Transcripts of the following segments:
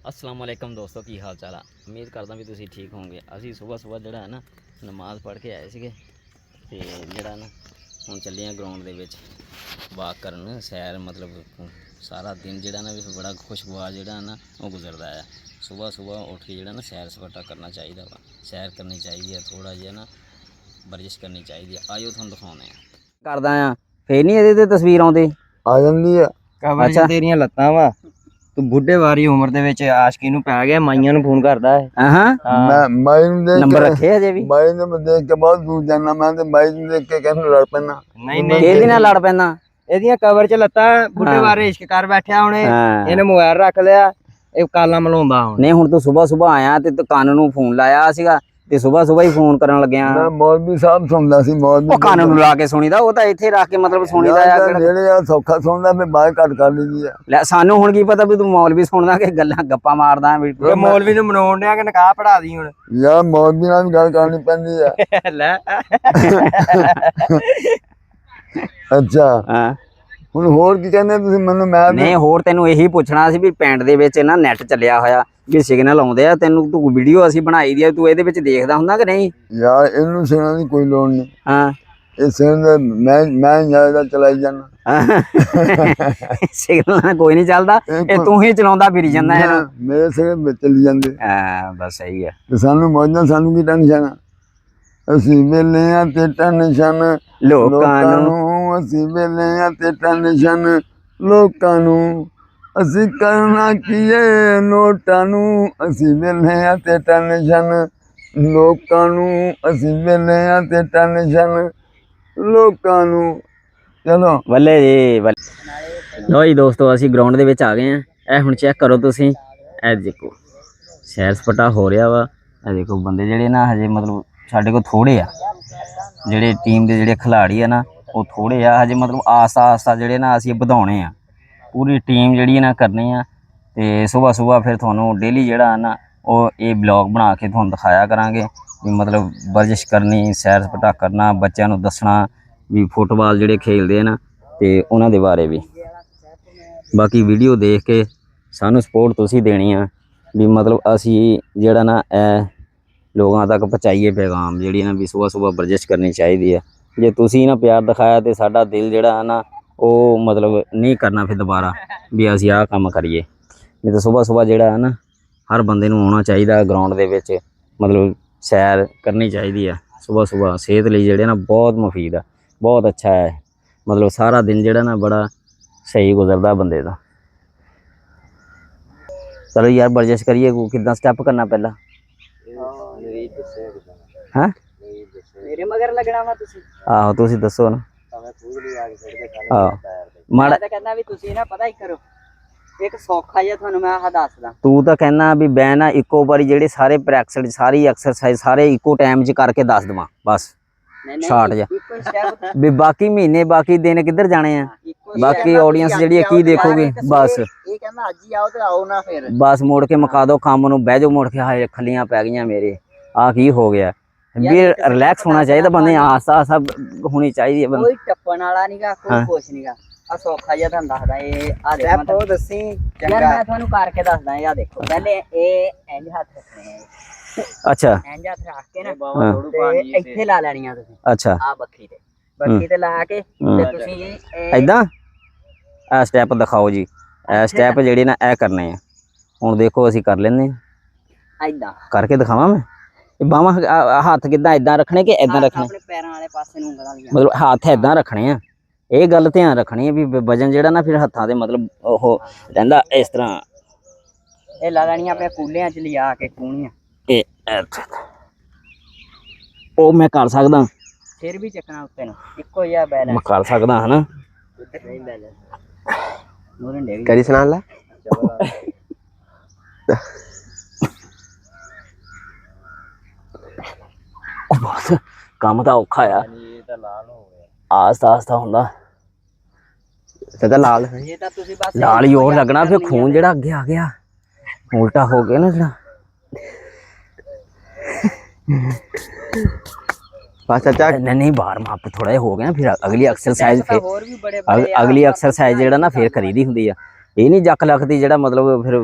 अस्सलाम वालेकुम दोस्तों की हाल चाल है। उम्मीद करदा भी तुसीं ठीक होंगे। असीं सुबह सुबह जिहड़ा है ना नमाज़ पढ़ के आए सीगे ते जिहड़ा ना हुण चले आं ग्राउंड दे विच वाक करन सैर मतलब सारा दिन जिहड़ा ना भी बड़ा खुशगवार जिहड़ा ना ओह् गुजरदा है। सुबह सुबह उठ के जिहड़ा ना सैर सपाटा करना चाहिदा वा, सैर करनी चाहिदी है, थोड़ा जिहा ना वर्जिश करनी चाहिदी है। आयो तुहानूं दिखाउने आ करदा आ फेर नहीं ਇਹਦੇ ਤੇ ਤਸਵੀਰ ਆਉਂਦੀ ਆ ਜਾਂਦੀ ਆ ਕਵਰ ਚ ਤੇਰੀਆਂ ਲੱਤਾਂ ਵਾ ਤੂੰ ਬੁੱਢੇ ਵਾਰੀ ਉਮਰ ਦੇ ਵਿੱਚ ਆਸ਼ਕੀ ਨੂੰ ਪੈ ਗਿਆ ਮਾਈਆਂ ਨੂੰ ਫੋਨ ਕਰਦਾ ਹੈ। ਮੈਂ ਮਾਈ ਨੂੰ ਦੇਖ ਨੰਬਰ ਰੱਖੇ ਅਜੇ ਵੀ ਮਾਈ ਨੂੰ ਦੇਖ ਕੇ ਬਹੁਤ ਦੂਰ ਜਾਣਾ ਮੈਂ ਤੇ ਮਾਈ ਨੂੰ ਦੇਖ ਕੇ ਕਹਿੰਦਾ ਲੜ ਪੈਣਾ ਨਹੀਂ ਨਹੀਂ ਕਿਹਦੇ ਨਾਲ ਲੜ ਪੈਂਦਾ ਇਹਦੀਆਂ ਕਵਰ ਚ ਲੱਤਾਂ ਬੁੱਢੇ ਵਾਰੇ ਇਸ਼ਕ ਕਰ ਬੈਠਿਆ ਹੁਣੇ ਇਹਨੇ ਮੋਬਾਈਲ ਰੱਖ ਲਿਆ ਇਹ ਕਾਲਾਂ ਮਲਾਉਂਦਾ ਹੁਣ। ਨਹੀਂ ਹੁਣ ਤੂੰ ਸਵੇਰ ਸਵੇਰ ਆਇਆ ਤੇ ਕੰਨ ਨੂੰ ਫੋਨ ਲਾਇਆ ਸੀਗਾ ਤੇ ਸਵੇਰ ਸਵੇਰ ਹੀ ਫੋਨ ਕਰਨ ਲੱਗਿਆ। ਮੈਂ ਮੌਲਵੀ ਸਾਹਿਬ ਸੁਣਦਾ ਸੀ ਮੌਲਵੀ ਉਹ ਕੰਨ ਨੂੰ ਲਾ ਕੇ ਸੁਣੀਦਾ ਉਹ ਤਾਂ ਇੱਥੇ ਰੱਖ ਕੇ ਮਤਲਬ ਸੁਣੀਦਾ ਆ ਜਿਹੜੇ ਆ ਸੌਖਾ ਸੁਣਦਾ ਫਿਰ ਬਾਹਰ ਕੱਟ ਕਰ ਲਈਦੀ ਆ। ਲੈ ਸਾਨੂੰ ਹੁਣ ਕੀ ਪਤਾ ਵੀ ਤੂੰ ਮੌਲਵੀ ਸੁਣਦਾ ਕਿ ਗੱਲਾਂ ਗੱਪਾਂ ਮਾਰਦਾ ਇਹ ਮੌਲਵੀ ਨੂੰ ਮਨਾਉਣ ਡਿਆ ਕਿ ਨਿਕਾਹ ਪੜਾ ਦੀ ਹੁਣ ਯਾਰ ਮੌਲਵੀ ਨਾਲ ਵੀ ਗੱਲ ਕਰਨੀ ਪੈਂਦੀ ਆ। ਲੈ ਅੱਛਾ ਹਾਂ ਹੁਣ ਹੋਰ ਕੀ ਕਹਿੰਦੇ ਤੁਸੀਂ ਮੈਨੂੰ? ਮੈਂ ਨਹੀਂ ਹੋਰ ਤੈਨੂੰ ਇਹੀ ਪੁੱਛਣਾ ਸੀ ਵੀ ਪਿੰਡ ਦੇ ਵਿੱਚ ਨਾ ਨੈਟ ਚੱਲਿਆ ਹੋਇਆ ਵੀ ਸਿਗਨਲ ਆਉਂਦੇ ਆ ਤੈਨੂੰ ਤੂੰ ਵੀਡੀਓ ਅਸੀਂ ਬਣਾਈ ਦੀ ਆ ਤੂੰ ਇਹਦੇ ਵਿੱਚ ਦੇਖਦਾ ਹੁੰਦਾ ਕਿ ਨਹੀਂ? ਯਾਰ ਇਹਨੂੰ ਸੁਣਨ ਦੀ ਕੋਈ ਲੋੜ ਨਹੀਂ। ਹਾਂ ਇਹ ਸੁਣ ਮੈਂ ਜ਼ਿਆਦਾ ਚਲਾਈ ਜਾਣਾ ਸਿਗਨਲ ਕੋਈ ਨਹੀਂ ਚੱਲਦਾ ਇਹ ਤੂੰ ਹੀ ਚਲਾਉਂਦਾ ਫਿਰੀ ਜਾਂਦਾ ਹੈ ਨਾ ਮੇਰੇ ਸਿਰ ਵਿੱਚ ਚੱਲੀ ਜਾਂਦੇ। ਹਾਂ ਬਸ ਸਹੀ ਹੈ ਤੇ ਸਾਨੂੰ ਮੌਜਾਂ ਸਾਨੂੰ ਕੀ ਟੈਨਸ਼ਨ ਆ? ਅਸੀਂ ਵੇਲੇ ਆ ਤੇ ਟੈਨਸ਼ਨ ਲੋਕਾਂ ਨੂੰ ਅਸੀਂ ਵੇਲੇ ਆ ਤੇ ਟੈਨਸ਼ਨ ਲੋਕਾਂ ਨੂੰ ਅਸੀਂ ਕਰਨਾ ਕੀ ਏ ਨੋਟਾਂ ਨੂੰ ਅਸੀਂ ਵੇਲੇ ਆ ਤੇ ਟੈਨਸ਼ਨ ਲੋਕਾਂ ਨੂੰ ਅਸੀਂ ਵੇਲੇ ਆ ਤੇ ਟੈਨਸ਼ਨ ਲੋਕਾਂ ਨੂੰ। ਚਲੋ ਬੱਲੇ ਜੀ ਬੱਲੇ। ਲੋ ਜੀ ਦੋਸਤੋ ਅਸੀਂ ਗਰਾਊਂਡ ਦੇ ਵਿੱਚ ਆ ਗਏ ਆ। ਇਹ ਹੁਣ ਚੈੱਕ ਕਰੋ ਤੁਸੀਂ ਇਹ ਦੇਖੋ ਸੈਰ ਸਪਾਟਾ ਹੋ ਰਿਹਾ ਵਾ। ਇਹ ਦੇਖੋ ਬੰਦੇ ਜਿਹੜੇ ਨਾ ਹਜੇ ਮਤਲਬ ਸਾਡੇ ਕੋਲ ਥੋੜੇ ਆ ਜਿਹੜੇ ਟੀਮ ਦੇ ਜਿਹੜੇ ਖਿਲਾੜੀ ਆ ਨਾ ਉਹ ਥੋੜੇ ਆ ਹਜੇ ਮਤਲਬ ਆਸਤਾ ਆਸਤਾ ਜਿਹੜੇ ਨਾ ਅਸੀਂ ਵਧਾਉਣੇ ਆ ਪੂਰੀ ਟੀਮ ਜਿਹੜੀ ਨਾ ਕਰਨੀ ਆ। ਤੇ ਸਵੇਰ ਸਵੇਰ ਫਿਰ ਤੁਹਾਨੂੰ ਡੇਲੀ ਜਿਹੜਾ ਨਾ ਉਹ ਇਹ ਬਲੌਗ ਬਣਾ ਕੇ ਤੁਹਾਨੂੰ ਦਿਖਾਇਆ ਕਰਾਂਗੇ ਵੀ ਮਤਲਬ ਵਰਜਿਸ਼ ਕਰਨੀ ਸੈਰ ਸਪਾਟਾ ਕਰਨਾ ਬੱਚਿਆਂ ਨੂੰ ਦੱਸਣਾ ਵੀ ਫੁੱਟਬਾਲ ਜਿਹੜੇ ਖੇਡਦੇ ਆ ਨਾ ਤੇ ਉਹਨਾਂ ਦੇ ਬਾਰੇ ਵੀ। ਬਾਕੀ ਵੀਡੀਓ ਦੇਖ ਕੇ ਸਾਨੂੰ ਸਪੋਰਟ ਤੁਸੀਂ ਦੇਣੀ ਆ ਵੀ ਮਤਲਬ ਅਸੀਂ ਜਿਹੜਾ ਨਾ ਇਹ ਲੋਕਾਂ ਤੱਕ ਪਹੁੰਚਾਈਏ ਪੈਗਾਮ ਜਿਹੜੀ ਨਾ ਵੀ ਸਵੇਰ ਸਵੇਰ ਵਰਜਿਸ਼ ਕਰਨੀ ਚਾਹੀਦੀ ਆ। ਜੇ ਤੁਸੀਂ ਨਾ ਪਿਆਰ ਦਿਖਾਇਆ ਤੇ ਸਾਡਾ ਦਿਲ ਜਿਹੜਾ ਨਾ ਉਹ ਮਤਲਬ ਨਹੀਂ ਕਰਨਾ ਫਿਰ ਦੁਬਾਰਾ ਵੀ ਅਸੀਂ ਆਹ ਕੰਮ ਕਰੀਏ। ਨਹੀਂ ਤਾਂ ਸਵੇਰ ਸਵੇਰ ਜਿਹੜਾ ਹੈ ਨਾ ਹਰ ਬੰਦੇ ਨੂੰ ਆਉਣਾ ਚਾਹੀਦਾ ਗਰਾਊਂਡ ਦੇ ਵਿੱਚ ਮਤਲਬ ਸੈਰ ਕਰਨੀ ਚਾਹੀਦੀ ਆ ਸਵੇਰ ਸਵੇਰ ਸਿਹਤ ਲਈ ਜਿਹੜੇ ਨਾ ਬਹੁਤ ਮੁਫੀਦ ਆ ਬਹੁਤ ਅੱਛਾ ਹੈ ਮਤਲਬ ਸਾਰਾ ਦਿਨ ਜਿਹੜਾ ਨਾ ਬੜਾ ਸਹੀ ਗੁਜ਼ਰਦਾ ਬੰਦੇ ਦਾ। ਚਲੋ ਯਾਰ ਵਰਜਿਸ਼ ਕਰੀਏ ਕਿੱਦਾਂ ਸਟੈਪ ਕਰਨਾ ਪਹਿਲਾਂ ਹਾਂ ਮੇਰੇ ਮਗਰ ਲੱਗਣਾ ਵਾ ਤੁਸੀਂ? ਆਹੋ ਤੁਸੀਂ ਦੱਸੋ ਨਾ। ਆਹੋ ਮਾੜਾ ਤਾਂ ਕਹਿੰਦਾ ਵੀ ਤੁਸੀਂ ਨਾ ਪਤਾ ਹੀ ਕਰੋ ਇੱਕ ਸੌਖਾ ਜਿਹਾ ਤੁਹਾਨੂੰ ਮੈਂ ਆਹ ਦੱਸਦਾ। ਤੂੰ ਤਾਂ ਕਹਿੰਦਾ ਵੀ ਮੈਂ ਨਾ ਇੱਕੋ ਵਾਰੀ ਜਿਹੜੇ ਸਾਰੇ ਪ੍ਰੈਕਟਿਸ ਸਾਰੀ ਐਕਸਰਸਾਈਜ਼ ਸਾਰੇ ਇੱਕੋ ਟਾਈਮ 'ਚ ਕਰਕੇ ਦੱਸ ਦੇਵਾਂ ਬਸ ਸ਼ਾਰਟ ਜਿਹਾ ਵੀ ਬਾਕੀ ਮਹੀਨੇ ਬਾਕੀ ਦਿਨ ਕਿੱਧਰ ਜਾਣੇ ਆ ਬਾਕੀ ਆਡੀਅנס ਜਿਹੜੀ ਹੈ ਕੀ ਦੇਖੋਗੇ ਬਸ ਇਹ ਕਹਿੰਦਾ ਅੱਜ ਹੀ ਆਓ ਤੇ ਆਓ ਨਾ ਫਿਰ ਬਸ ਮੁੜ ਕੇ ਮੁਕਾ ਦੋ ਕੰਮ ਨੂੰ ਬਹਿ ਜਾਓ ਮੁੜ ਕੇ ਹਾਏ ਖੱਲੀਆਂ ਪੈ ਗਈਆਂ ਮੇਰੇ ਆ ਕੀ ਹੋ ਗਿਆ ਵੀ ਰਿਲੈਕਸ ਹੋਣਾ ਚਾਹੀਦਾ ਬੰਦੇ ਆਸਤਾ ਆਸਤਾ ਹੋਣੀ ਚਾਹੀਦੀ ਹੈ ਬੰਦੇ ਕੋਈ ਟੱਪਣ ਵਾਲਾ ਨਹੀਂਗਾ ਕੋਈ ਕੁਛ ਨਹੀਂਗਾ ਆ ਸੌਖਾ ਜਿਹਾ ਤੁਹਾਨੂੰ ਦੱਸਦਾ ਇਹ ਆ ਦੇਖੋ ਮੈਂ ਦੱਸੀ ਚੰਗਾ ਮੈਂ ਤੁਹਾਨੂੰ ਕਰਕੇ ਦੱਸਦਾ ਇਹ ਆ ਦੇਖੋ ਪਹਿਲੇ ਇਹ ਇੰਜ ਹੱਥ ਰੱਖਣੇ ਆ ਅੱਛਾ ਇੰਜ ਹੱਥ ਰੱਖ ਕੇ ਨਾ ਤੇ ਇੱਥੇ ਲਾ ਲੈਣੀਆਂ ਤੁਸੀਂ ਅੱਛਾ ਆ ਬੱਖੀ ਤੇ ਲਾ ਕੇ ਤੇ ਤੁਸੀਂ ਐਦਾਂ ਇਹ ਸਟੈਪ ਦਿਖਾਓ ਜੀ ਇਹ ਸਟੈਪ ਜਿਹੜੇ ਨਾ ਇਹ ਕਰਨੇ ਆ ਹੁਣ ਦੇਖੋ ਅਸੀਂ ਕਰ ਲੈਂਦੇ ਆ ਐਦਾਂ ਕਰਕੇ ਦਿਖਾਵਾਂ ਮੈਂ ਇਹ ਬਾਹਾਂ ਹੱਥ ਕਿੱਦਾਂ ਇਦਾਂ ਰੱਖਣੇ ਕਿ ਇਦਾਂ ਰੱਖਣੇ ਆਪਣੇ ਪੈਰਾਂ ਵਾਲੇ ਪਾਸੇ ਨੂੰ ਉਂਗਲਾਂ ਦੀਆਂ ਮਤਲਬ ਹੱਥ ਇਦਾਂ ਰੱਖਣੇ ਆ ਇਹ ਗੱਲ ਧਿਆਨ ਰੱਖਣੀ ਹੈ ਵੀ ਵਜਨ ਜਿਹੜਾ ਨਾ ਫਿਰ ਹੱਥਾਂ ਦੇ ਮਤਲਬ ਉਹ ਰਹਿੰਦਾ ਇਸ ਤਰ੍ਹਾਂ ਇਹ ਲਾ ਲੈਣੀਆਂ ਆਪਣੇ ਕੂਲਿਆਂ 'ਚ ਲਿਆ ਕੇ ਕੂਣੀਆਂ ਇਹ ਉਹ ਮੈਂ ਕਰ ਸਕਦਾ ਫਿਰ ਵੀ ਚੱਕਣਾ ਉੱਤੇ ਨੂੰ ਇੱਕੋ ਜਿਹਾ ਬੈਲੈਂਸ ਮੈਂ ਕਰ ਸਕਦਾ ਹਨਾ ਨਹੀਂ ਬੈਲੈਂਸ ਮੋਰਨ ਡੇਗੀ ਕਰੀ ਸੁਣਾ ਲੈ ਬਸ ਕੰਮ ਤਾਂ ਔਖਾ ਆ ਇਹ ਤਾਂ ਲਾਲ ਹੋ ਗਿਆ ਆਸਤਾ ਆਸਤਾ ਹੁੰਦਾ ਤੇ ਤਾਂ ਲਾਲ ਇਹ ਤਾਂ ਤੁਸੀਂ ਬਸ ਲਾਲ ਹੀ ਹੋਰ ਲੱਗਣਾ ਫਿਰ ਖੂਨ ਜਿਹੜਾ ਅੱਗੇ ਆ ਗਿਆ ਉਲਟਾ ਹੋ ਗਿਆ ਨਾ ਜਿਹੜਾ बस चाचा नहीं वार्म अप थोड़ा हो गया फिर अगली एक्सरसाइज फिर और भी बड़े अगली एक्सरसाइज जेड़ा ना फिर करी दी हुंदी आ ਇਹ ਨਹੀਂ ਜੱਕ ਲੱਗਦੀ ਜਿਹੜਾ ਮਤਲਬ ਫਿਰ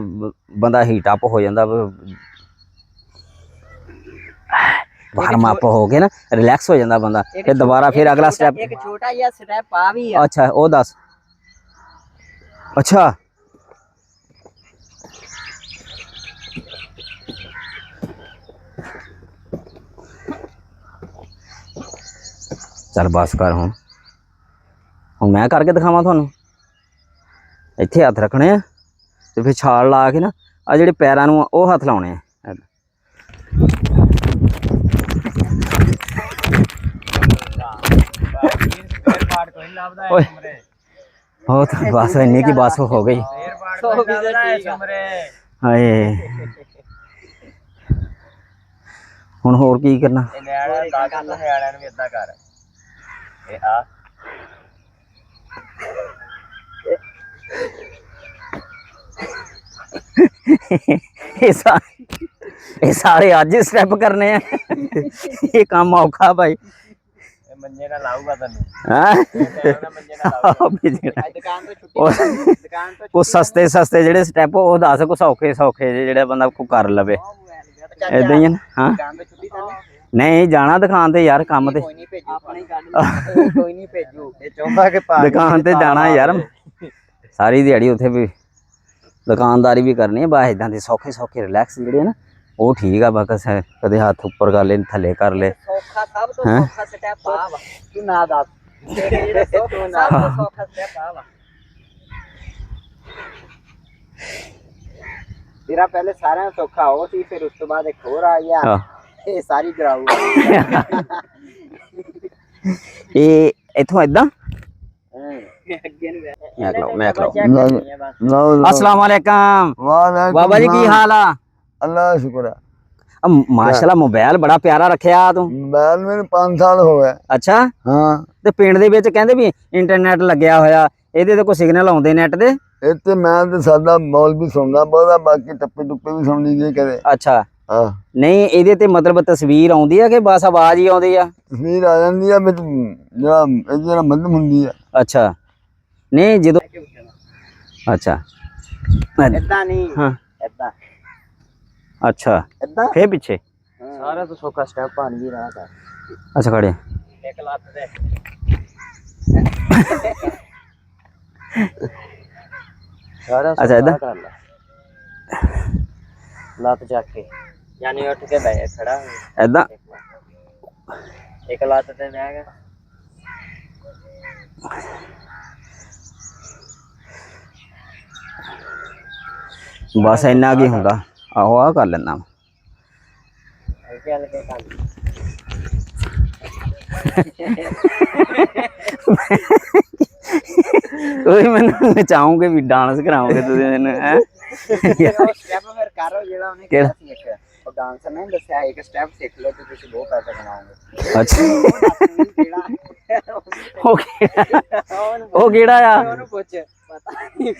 ਬੰਦਾ ਹੀਟ ਅਪ ਹੋ ਜਾਂਦਾ, ਵਾਰਮ ਅਪ ਹੋ ਕੇ ਨਾ ਰਿਲੈਕਸ ਹੋ ਜਾਂਦਾ ਬੰਦਾ, ਫਿਰ ਦੁਬਾਰਾ ਫਿਰ ਅਗਲਾ ਸਟੈਪ। ਇੱਕ ਛੋਟਾ ਜਿਹਾ ਸਟੈਪ ਆ ਵੀ ਆ। ਅੱਛਾ ਉਹ ਦੱਸ। ਅੱਛਾ ਚੱਲ ਬਸ ਕਰ, ਹੁਣ ਮੈਂ ਕਰਕੇ ਦਿਖਾਵਾਂ ਤੁਹਾਨੂੰ। ਇੱਥੇ ਹੱਥ ਰੱਖਣੇ ਆ ਤੇ ਫਿਰ ਛਾਲ ਲਾ ਕੇ ਨਾ ਆ ਜਿਹੜੇ ਪੈਰਾਂ ਨੂੰ ਉਹ ਹੱਥ ਲਾਉਣੇ ਆ। ਓਏ ਉਹ ਤਾਂ ਬਸ ਇੰਨੀ ਕੀ ਬਸ ਹੋ ਗਈ। ਹਾਏ ਹੁਣ ਹੋਰ ਕੀ ਕਰਨਾ? ਇਹ ਸਾਰੇ ਅੱਜ ਸਟੈਪ ਕਰਨੇ ਆ, ਇਹ ਕੰਮ ਔਖਾ ਭਾਈ। ਮੰਜੇ ਨਾਲ ਲਾਊਗਾ ਤੈਨੂੰ, ਕੋ ਸਸਤੇ ਸਸਤੇ ਜਿਹੜੇ ਸਟੈਪ ਉਹ ਦੱਸ, ਕੋ ਸੌਖੇ ਸੌਖੇ ਜਿਹੜੇ ਬੰਦਾ ਕੋ ਕਰ ਲਵੇ। ਏਦਾਂ ਹੀ ਹੈ ਨਾ? ਹਾਂ ਨਹੀਂ ਜਾਣਾ ਦੁਕਾਨ ਤੇ ਯਾਰ, ਕੰਮ ਤੇ ਦੁਕਾਨ ਤੇ ਜਾਣਾ ਯਾਰ, ਸਾਰੀ ਦਿਹਾੜੀ ਉੱਥੇ ਵੀ ਦੁਕਾਨਦਾਰੀ ਵੀ ਕਰਨੀ ਹੈ। ਬਸ ਏਦਾਂ ਦੇ ਸੌਖੇ ਸੌਖੇ ਰਿਲੈਕਸ ਜਿਹੜੇ ਨਾ ਉਹ ਠੀਕ ਆ। ਬਸ ਕਦੇ ਹੱਥ ਉੱਪਰ ਕਰ ਲੈ, ਥੱਲੇ ਕਰ ਲੈ। ਸੌਖਾ ਸਭ ਤੋਂ ਸੌਖਾ ਸਟੈਪ ਆ ਵਾ, ਤੂੰ ਨਾ ਦੱਸ ਜਿਹੜਾ ਸਭ ਤੋਂ ਸੌਖਾ ਸਟੈਪ ਆ ਵਾ ਤੇਰਾ। ਪਹਿਲੇ ਸਾਰਿਆਂ ਨੂੰ ਸੌਖਾ ਉਹ ਸੀ, ਫਿਰ ਉਸ ਤੋਂ ਬਾਅਦ ਇੱਕ ਹੋਰ ਆ ਗਿਆ, ਇਹ ਸਾਰੀ ਕਰਾਊ। ਇਹ ਇੱਥੋਂ ਏਦਾਂ। अस्सलाम वालेकुम बाबा जी, की हाल आ? अल्लाह का शुक्र है। माशाल्लाह मोबाइल बड़ा प्यारा रखिया तू। मोबाइल मेरे 5 साल हो गए। अच्छा हाँ ते पिंड दे विच कहंदे भी इंटरनेट लग्या होया, ਇਹਦੇ ਤੇ ਕੋਈ ਸਿਗਨਲ ਆਉਂਦੇ ਨੈਟ ਦੇ? ਇੱਥੇ ਮੈਂ ਤੇ ਸਾਦਾ ਮੌਲ ਵੀ ਸੁਣਦਾ ਬਹੁਤਾ, ਬਾਕੀ ਟੱਪੇ ਟੁੱਪੇ ਵੀ ਸੁਣ ਲੀਦੇ ਕਦੇ। ਅੱਛਾ ਹਾਂ ਨਹੀਂ ਇਹਦੇ ਤੇ ਮਤਲਬ ਤਸਵੀਰ ਆਉਂਦੀ ਆ ਕਿ ਬਸ ਆਵਾਜ਼ ਹੀ ਆਉਂਦੀ ਆ? ਤਸਵੀਰ ਆ ਜਾਂਦੀ ਆ ਵਿੱਚ, ਜਿਹੜਾ ਮੱਧਮ ਹੁੰਦੀ ਆ। ਅੱਛਾ ਨਹੀਂ ਜਦੋਂ ਅੱਛਾ ਏਦਾਂ ਨਹੀਂ, ਹਾਂ ਏਦਾਂ। ਅੱਛਾ ਏਦਾਂ ਫੇਰ ਪਿੱਛੇ ਸਾਰਾ ਤੋਂ ਸੌਖਾ ਸਟੈਪ ਬਣ ਗਈ ਰਾਹ ਦਾ। ਅੱਛਾ ਖੜੇ ਇੱਕ ਲੱਤ ਤੇ ਅੱਛਾ ਏਦਾਂ ਲੱਤ ਚੱਕ ਕੇ, ਯਾਨੀ ਉੱਠ ਕੇ ਬੈ ਖੜਾ ਹੋ ਏਦਾਂ। ਇੱਕ ਲੱਤ ਤੇ ਬਹਿ ਗਿਆ। ਬਸ ਇੰਨਾ ਕੀ ਹੁੰਦਾ। ਆਹੋ ਆ ਕਰ ਲੈਣਾ ਹਲਕੇ ਹਲਕੇ ਕਰ। ਤੁਸੀਂ ਮੈਨੂੰ ਨਚਾਓਗੇ ਵੀ, ਡਾਂਸ ਕਰਾਓਗੇ ਤੁਸੀਂ ਮੈਨੂੰ? ਹੈ ਸਟੈਪ ਫਿਰ ਕਰੋ ਜਿਹੜਾ ਉਹਨੇ ਕਿਹਾ ਸੀ। ਇੱਕ ਉਹ ਡਾਂਸਰ ਨੇ ਦੱਸਿਆ, ਇੱਕ ਸਟੈਪ ਸਿੱਖ ਲਓ ਤੇ ਤੁਸੀਂ ਬਹੁਤ ਪੈਸੇ ਕਮਾਓਗੇ। ਅੱਛਾ ਉਹ ਕਿਹੜਾ ਆ? ਉਹਨੂੰ ਪੁੱਛ, ਪਤਾ ਨਹੀਂ,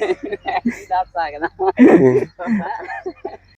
ਦੱਸ ਸਕਦਾ।